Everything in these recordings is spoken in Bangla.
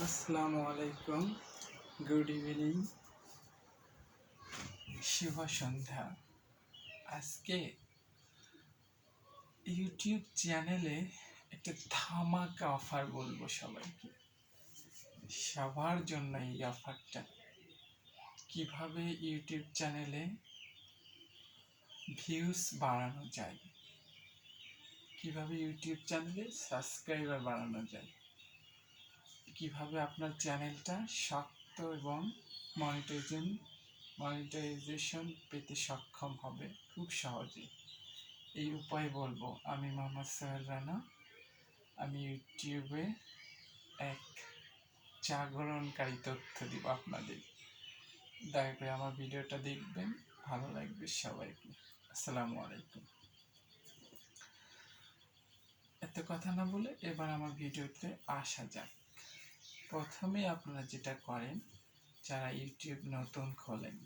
আসসালামু আলাইকুম, গুড ইভিনিং, শুভ সন্ধ্যা। আজকে ইউটিউব চ্যানেলে একটা ধামাকা অফার বলবো সবাইকে। সবার জন্য এই অফারটা। কিভাবে ইউটিউব চ্যানেলে ভিউজ বাড়ানো যায়, কিভাবে ইউটিউব চ্যানেলে সাবস্ক্রাইবার বাড়ানো যায়, কিভাবে আপনার চ্যানেলটা শক্ত এবং মনিটাইজেশন পেতে সক্ষম হবে খুব সহজে। এই উপায় বলবো। আমি মোহাম্মদ সোহেল রানা। আমি ইউটিউবে এক জাগরণকারী তথ্য দিব আপনাদের। দয়া করে আমার ভিডিওটা দেখবেন, ভালো লাগবে সবাইকে। আসসালামু আলাইকুম। এত কথা না বলে এবার আমার ভিডিওতে আসা যাক। প্রথমে আপনারা যেটা করেন, যারা ইউটিউব নতুন খোলেন,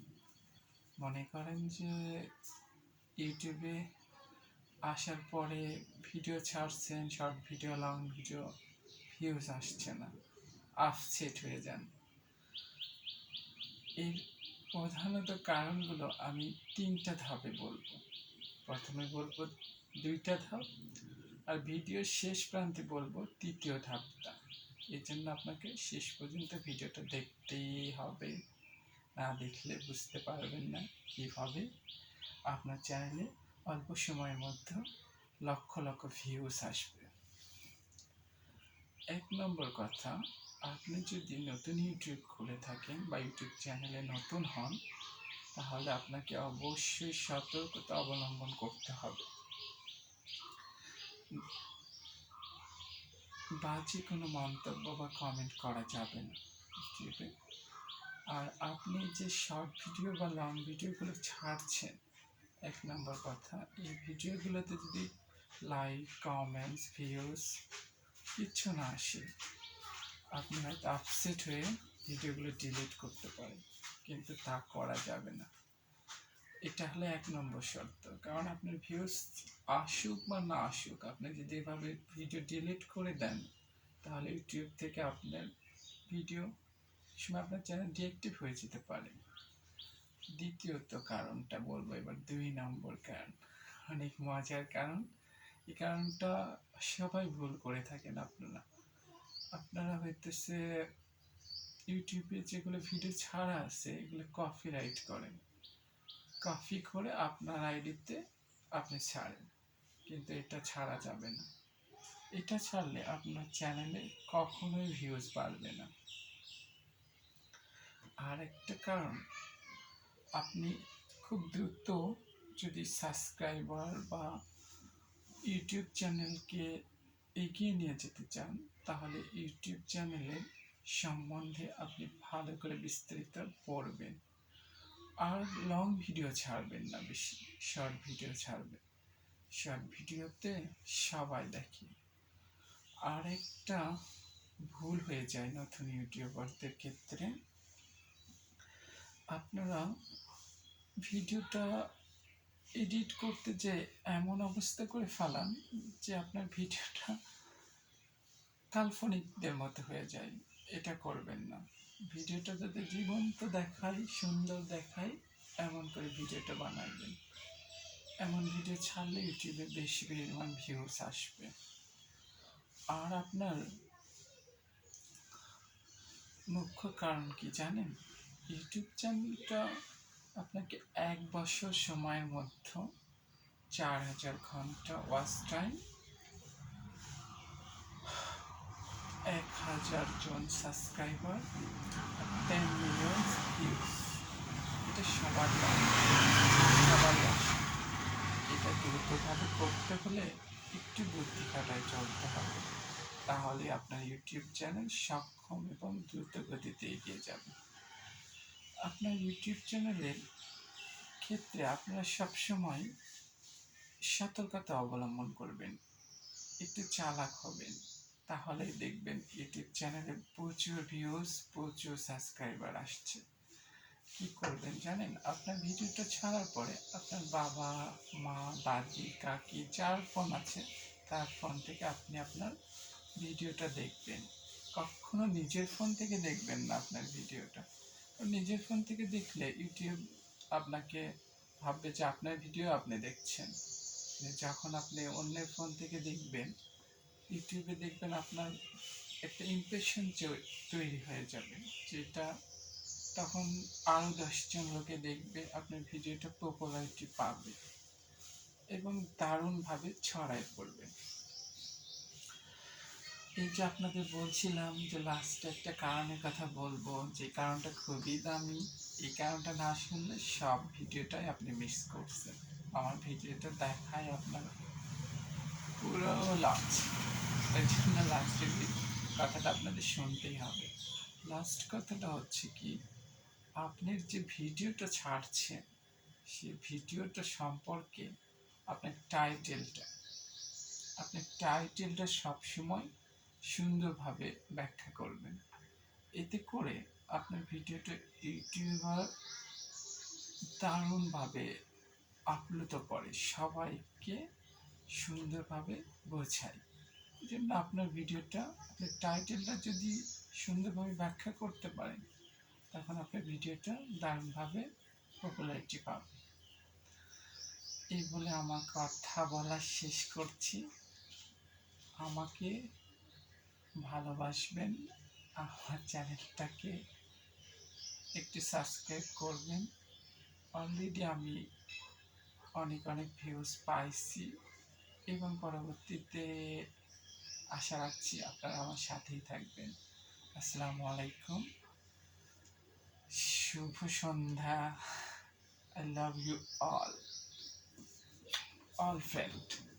মনে করেন যে ইউটিউবে আসার পরে ভিডিও ছাড়ছেন, short video, long video, views আসছে না, আপসেট হয়ে যান। এর প্রধানত কারণগুলো আমি 3টা ধাপে বলবো। প্রথমে বলবো 2টা ধাপ, আর ভিডিওর শেষ প্রান্তে বলবো 3য় ধাপটা। এর জন্য আপনাকে শেষ পর্যন্ত ভিডিওটা দেখতেই হবে, না দেখলে বুঝতে পারবেন না কিভাবে আপনার চ্যানেলে অল্প সময়ের মধ্যে লক্ষ লক্ষ ভিউজ আসবে। 1 নম্বর কথা, আপনি যদি নতুন ইউটিউব খুলে থাকেন বা ইউটিউব চ্যানেলে নতুন হন, তাহলে আপনাকে অবশ্যই সতর্কতা অবলম্বন করতে হবে। বাজে কোনো মন্তব্য বা কমেন্ট করা যাবে না ইউটিউবে। আর আপনি যে শর্ট ভিডিও বা লং ভিডিওগুলো ছাড়ছেন, 1 নম্বর কথা, এই ভিডিওগুলোতে যদি লাইক, কমেন্টস, ভিউজ কিচ্ছু না আসে, আপনি হয়তো আপসেট হয়ে ভিডিওগুলো ডিলিট করতে পারেন, কিন্তু তা করা যাবে না। এটা হলো 1 নম্বর শর্ত। কারণ আপনার ভিউজ আসুক বা না আসুক, আপনি যদি এভাবে ভিডিও ডিলিট করে দেন, তাহলে ইউটিউব থেকে আপনার ভিডিও সময় আপনার চ্যানেল ডিঅ্যাক্টিভ হয়ে যেতে পারে। দ্বিতীয়ত কারণটা বলবো এবার, 2 নম্বর কারণ, অনেক মজার কারণ। এই কারণটা সবাই ভুল করে থাকেন। আপনারা হইতেছে ইউটিউবে যেগুলো ভিডিও ছাড়া আছে, এগুলো কপিরাইট করেন, কপি করে আপনার আইডিতে আপনি ছাড়েন, কিন্তু এটা ছাড়া যাবে না। এটা ছাড়লে আপনার চ্যানেলে কখনোই ভিউজ বাড়বে না। আর একটা কারণ, আপনি খুব দ্রুত যদি সাবস্ক্রাইবার বা ইউটিউব চ্যানেলকে এগিয়ে নিয়ে যেতে চান, তাহলে ইউটিউব চ্যানেলের সম্বন্ধে আপনি ভালো করে বিস্তারিত পড়বেন। আর লং ভিডিও ছাড়বেন না, বেশি শর্ট ভিডিও ছাড়বেন। শর্ট ভিডিওতে সবাই দেখে। আর একটা ভুল হয়ে যায় নতুন ইউটিউবারদের ক্ষেত্রে, আপনারা ভিডিওটা এডিট করতে যে এমন অবস্থা করে ফেলান যে আপনার ভিডিওটা কাল্পনিকদের মতো হয়ে যায়। এটা করবেন না। ভিডিওটা যাতে জীবন্ত দেখায়, সুন্দর দেখায়, এমন করে ভিডিওটা বানাবেন। এমন ভিডিও ছাড়লে ইউটিউবে বেশি পরিমাণ ভিউজ আসবে। আর আপনার মুখ্য কারণ কি জানেন? ইউটিউব চ্যানেলটা আপনাকে 1 বছর সময়ের মধ্যে 4000 ঘন্টা ওয়াচ টাইম, 1000 জন সাবস্ক্রাইবার, 10 মিলিয়ন ভিউজ, এটা সবার আসে। এটা দ্রুতভাবে করতে হলে একটু বুদ্ধি খাটায় চলতে হবে, তাহলে আপনার ইউটিউব চ্যানেল সক্ষম এবং দ্রুত গতিতে এগিয়ে যাবে। আপনার ইউটিউব চ্যানেলের ক্ষেত্রে আপনারা সবসময় সতর্কতা অবলম্বন করবেন, একটু চালাক হবেন, তাহলেই দেখবেন ইউটিউব চ্যানেলে প্রচুর ভিউজ, প্রচুর সাবস্ক্রাইবার আসছে। কি করবেন জানেন? আপনার ভিডিওটা ছাড়ার পরে আপনার বাবা, মা, দাদি, কাকি, যার ফোন আছে তার ফোন থেকে আপনি আপনার ভিডিওটা দেখবেন। কখনো নিজের ফোন থেকে দেখবেন না আপনার ভিডিওটা। নিজের ফোন থেকে দেখলে ইউটিউব আপনাকে ভাববে যে আপনার ভিডিও আপনি দেখছেন। যখন আপনি অন্যের ফোন থেকে দেখবেন, ইউটিউবে দেখবেন আপনার একটা ইমপ্রেশন তৈরি হয়ে যাবে, যেটা তখন আরও 10 জন লোকে দেখবে, আপনার ভিডিওটা পপুলারিটি পাবে এবং দারুণভাবে ছড়ায় পড়বে। এই যে আপনাদের বলছিলাম যে লাস্টে একটা কারণের কথা বলবো, যে কারণটা খুবই দামি। এই কারণটা না শুনলে সব ভিডিওটাই আপনি মিস করছেন। আমার ভিডিওটা দেখায় আপনার পুরো লস। এই জন্য লাস্টের কথাটা আপনাদের শুনতেই হবে। লাস্ট কথাটা হচ্ছে কি, আপনার যে ভিডিওটা ছাড়ছেন সেই ভিডিওটা সম্পর্কে আপনার টাইটেলটা সবসময় সুন্দরভাবে ব্যাখ্যা করবেন। এতে করে আপনার ভিডিওটা ইউটিউবার দারুণভাবে আপ্লুত করে, সবাইকে সুন্দরভাবে বোঝায়। এই জন্য আপনার টাইটেলটা যদি সুন্দরভাবে ব্যাখ্যা করতে পারেন, তখন আপনার ভিডিওটা দারুণভাবে পপুলারিটি পাবে। এই বলে আমার কথা বলা শেষ করছি। আমাকে ভালোবাসবেন, আমার চ্যানেলটাকে একটু সাবস্ক্রাইব করবেন। অলরেডি আমি অনেক ভিউজ পাইছি এবং পরবর্তীতে আশা রাখছি আপনারা আমার সাথেই থাকবেন। আসসালামু আলাইকুম, শুভ সন্ধ্যা। I love you all friends.